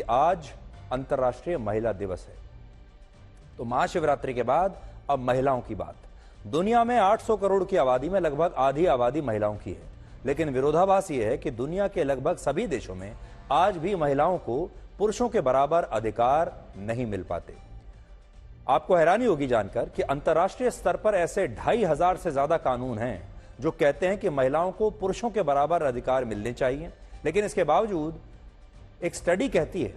आज अंतर्राष्ट्रीय महिला दिवस है। तो महाशिवरात्रि के बाद अब महिलाओं की बात। दुनिया में 800 करोड़ की आबादी में लगभग आधी आबादी महिलाओं की है, लेकिन विरोधाभास यह है कि दुनिया के लगभग सभी देशों में आज भी महिलाओं को पुरुषों के बराबर अधिकार नहीं मिल पाते। आपको हैरानी होगी जानकर कि अंतर्राष्ट्रीय स्तर पर ऐसे 2500 से ज्यादा कानून हैं जो कहते हैं कि महिलाओं को पुरुषों के बराबर अधिकार मिलने चाहिए, लेकिन इसके बावजूद एक स्टडी कहती है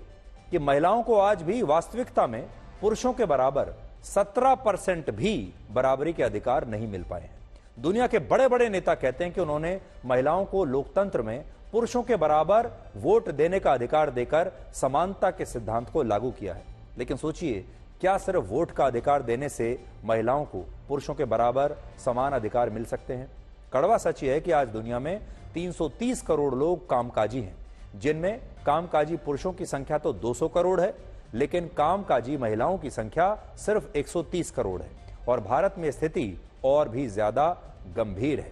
कि महिलाओं को आज भी वास्तविकता में पुरुषों के बराबर 17% भी बराबरी के अधिकार नहीं मिल पाए हैं। दुनिया के बड़े बड़े नेता कहते हैं कि उन्होंने महिलाओं को लोकतंत्र में पुरुषों के बराबर वोट देने का अधिकार देकर समानता के सिद्धांत को लागू किया है। लेकिन सोचिए, क्या सिर्फ वोट का अधिकार देने से महिलाओं को पुरुषों के बराबर समान अधिकार मिल सकते हैं? कड़वा सच यह है कि आज दुनिया में 330 करोड़ लोग कामकाजी हैं, जिनमें कामकाजी पुरुषों की संख्या तो 200 करोड़ है, लेकिन कामकाजी महिलाओं की संख्या सिर्फ 130 करोड़ है। और भारत में स्थिति और भी ज्यादा गंभीर है।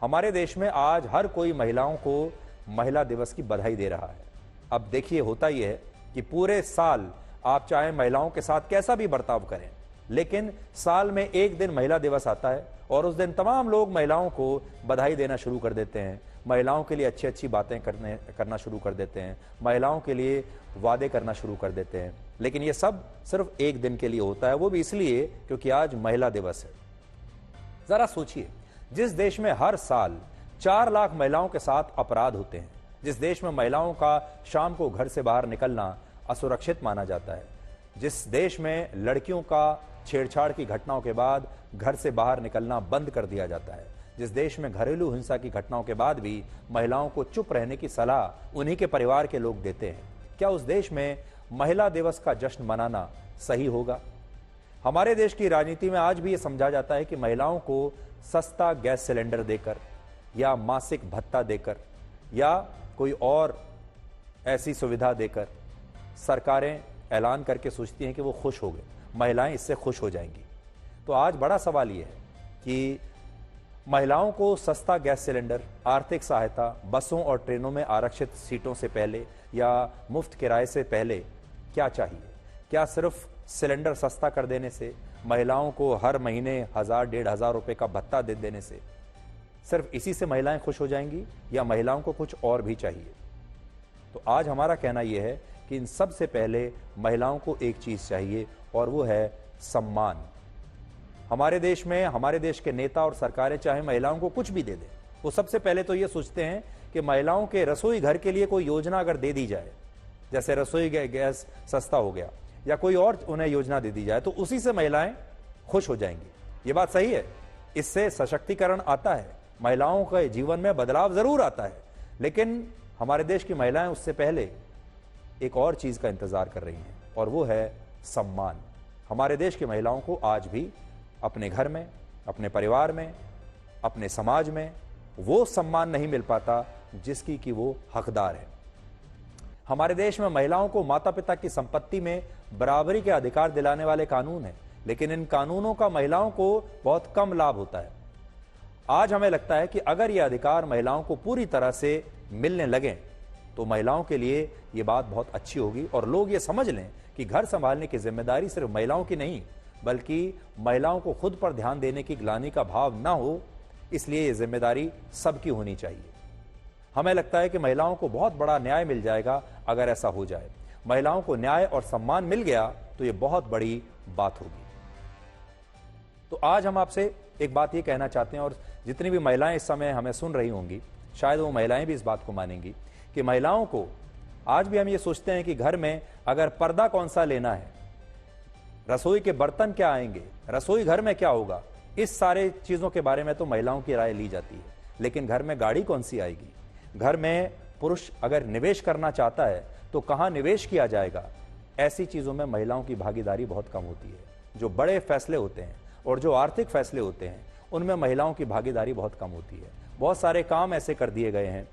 हमारे देश में आज हर कोई महिलाओं को महिला दिवस की बधाई दे रहा है। अब देखिए, होता यह है कि पूरे साल आप चाहे महिलाओं के साथ कैसा भी बर्ताव करें, लेकिन साल में एक दिन महिला दिवस आता है और उस दिन तमाम लोग महिलाओं को बधाई देना शुरू कर देते हैं, महिलाओं के लिए अच्छी अच्छी बातें करना शुरू कर देते हैं, महिलाओं के लिए वादे करना शुरू कर देते हैं। लेकिन ये सब सिर्फ एक दिन के लिए होता है, वो भी इसलिए क्योंकि आज महिला दिवस है। जरा सोचिए, जिस देश में हर साल 4 लाख महिलाओं के साथ अपराध होते हैं, जिस देश में महिलाओं का शाम को घर से बाहर निकलना असुरक्षित माना जाता है, जिस देश में लड़कियों का छेड़छाड़ की घटनाओं के बाद घर से बाहर निकलना बंद कर दिया जाता है, जिस देश में घरेलू हिंसा की घटनाओं के बाद भी महिलाओं को चुप रहने की सलाह उन्हीं के परिवार के लोग देते हैं, क्या उस देश में महिला दिवस का जश्न मनाना सही होगा? हमारे देश की राजनीति में आज भी ये समझा जाता है कि महिलाओं को सस्ता गैस सिलेंडर देकर या मासिक भत्ता देकर या कोई और ऐसी सुविधा देकर सरकारें ऐलान करके सोचती हैं कि वो खुश हो गए, महिलाएं इससे खुश हो जाएंगी। तो आज बड़ा सवाल ये है कि महिलाओं को सस्ता गैस सिलेंडर, आर्थिक सहायता, बसों और ट्रेनों में आरक्षित सीटों से पहले या मुफ्त किराए से पहले क्या चाहिए? क्या सिर्फ सिलेंडर सस्ता कर देने से, महिलाओं को हर महीने 1000-1500 रुपए का भत्ता दे देने से, सिर्फ इसी से महिलाएं खुश हो जाएंगी या महिलाओं को कुछ और भी चाहिए? तो आज हमारा कहना यह है कि इन सब से पहले महिलाओं को एक चीज चाहिए और वो है सम्मान। हमारे देश में हमारे देश के नेता और सरकारें चाहे महिलाओं को कुछ भी दे दें, वो सबसे पहले तो ये सोचते हैं कि महिलाओं के रसोई घर के लिए कोई योजना अगर दे दी जाए, जैसे रसोई गैस सस्ता हो गया या कोई और उन्हें योजना दे दी जाए, तो उसी से महिलाएं खुश हो जाएंगी। ये बात सही है, इससे सशक्तिकरण आता है, महिलाओं के जीवन में बदलाव जरूर आता है, लेकिन हमारे देश की महिलाएं उससे पहले एक और चीज का इंतजार कर रही हैं और वो है सम्मान। हमारे देश की महिलाओं को आज भी अपने घर में, अपने परिवार में, अपने समाज में वो सम्मान नहीं मिल पाता जिसकी कि वो हकदार है। हमारे देश में महिलाओं को माता पिता की संपत्ति में बराबरी के अधिकार दिलाने वाले कानून हैं, लेकिन इन कानूनों का महिलाओं को बहुत कम लाभ होता है। आज हमें लगता है कि अगर ये अधिकार महिलाओं को पूरी तरह से मिलने लगें तो महिलाओं के लिए ये बात बहुत अच्छी होगी और लोग ये समझ लें कि घर संभालने की जिम्मेदारी सिर्फ महिलाओं की नहीं, बल्कि महिलाओं को खुद पर ध्यान देने की ग्लानि का भाव ना हो, इसलिए ये जिम्मेदारी सबकी होनी चाहिए। हमें लगता है कि महिलाओं को बहुत बड़ा न्याय मिल जाएगा अगर ऐसा हो जाए। महिलाओं को न्याय और सम्मान मिल गया तो ये बहुत बड़ी बात होगी। तो आज हम आपसे एक बात ये कहना चाहते हैं, और जितनी भी महिलाएं इस समय हमें सुन रही होंगी, शायद वो महिलाएं भी इस बात को मानेंगी कि महिलाओं को आज भी हम ये सोचते हैं कि घर में अगर पर्दा कौन सा लेना है, रसोई के बर्तन क्या आएंगे, रसोई घर में क्या होगा, इस सारे चीजों के बारे में तो महिलाओं की राय ली जाती है, लेकिन घर में गाड़ी कौन सी आएगी, घर में पुरुष अगर निवेश करना चाहता है तो कहां निवेश किया जाएगा, ऐसी चीजों में महिलाओं की भागीदारी बहुत कम होती है। जो बड़े फैसले होते हैं और जो आर्थिक फैसले होते हैं उनमें महिलाओं की भागीदारी बहुत कम होती है। बहुत सारे काम ऐसे कर दिए गए हैं,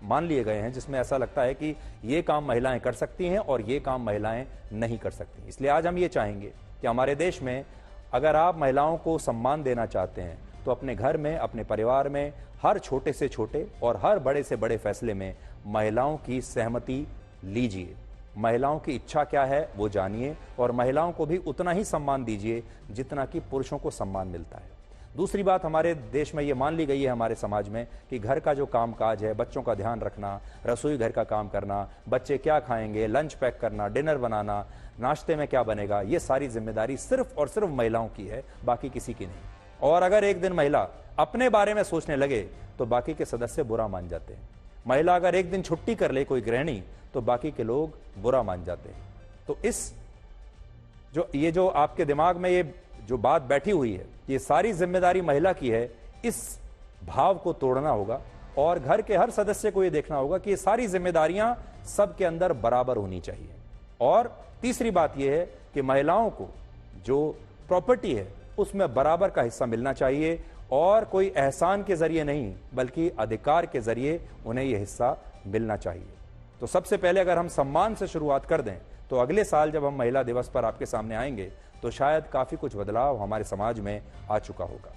मान लिए गए हैं, जिसमें ऐसा लगता है कि ये काम महिलाएं कर सकती हैं और ये काम महिलाएं नहीं कर सकती। इसलिए आज हम ये चाहेंगे कि हमारे देश में अगर आप महिलाओं को सम्मान देना चाहते हैं तो अपने घर में, अपने परिवार में हर छोटे से छोटे और हर बड़े से बड़े फैसले में महिलाओं की सहमति लीजिए। महिलाओं की इच्छा क्या है वो जानिए और महिलाओं को भी उतना ही सम्मान दीजिए जितना कि पुरुषों को सम्मान मिलता है। दूसरी बात, हमारे देश में ये मान ली गई है हमारे समाज में कि घर का जो काम काज है, बच्चों का ध्यान रखना, रसोई घर का काम करना, बच्चे क्या खाएंगे, लंच पैक करना, डिनर बनाना, नाश्ते में क्या बनेगा, ये सारी जिम्मेदारी सिर्फ और सिर्फ महिलाओं की है, बाकी किसी की नहीं। और अगर एक दिन महिला अपने बारे में सोचने लगे तो बाकी के सदस्य बुरा मान जाते हैं। महिला अगर एक दिन छुट्टी कर ले, कोई गृहिणी, तो बाकी के लोग बुरा मान जाते हैं। तो ये जो आपके दिमाग में ये जो बात बैठी हुई है, ये सारी जिम्मेदारी महिला की है, इस भाव को तोड़ना होगा और घर के हर सदस्य को ये देखना होगा कि ये सारी जिम्मेदारियां सबके अंदर बराबर होनी चाहिए। और तीसरी बात यह है कि महिलाओं को जो प्रॉपर्टी है उसमें बराबर का हिस्सा मिलना चाहिए और कोई एहसान के जरिए नहीं बल्कि अधिकार के जरिए उन्हें यह हिस्सा मिलना चाहिए। तो सबसे पहले अगर हम सम्मान से शुरुआत कर दें तो अगले साल जब हम महिला दिवस पर आपके सामने आएंगे तो शायद काफी कुछ बदलाव हमारे समाज में आ चुका होगा।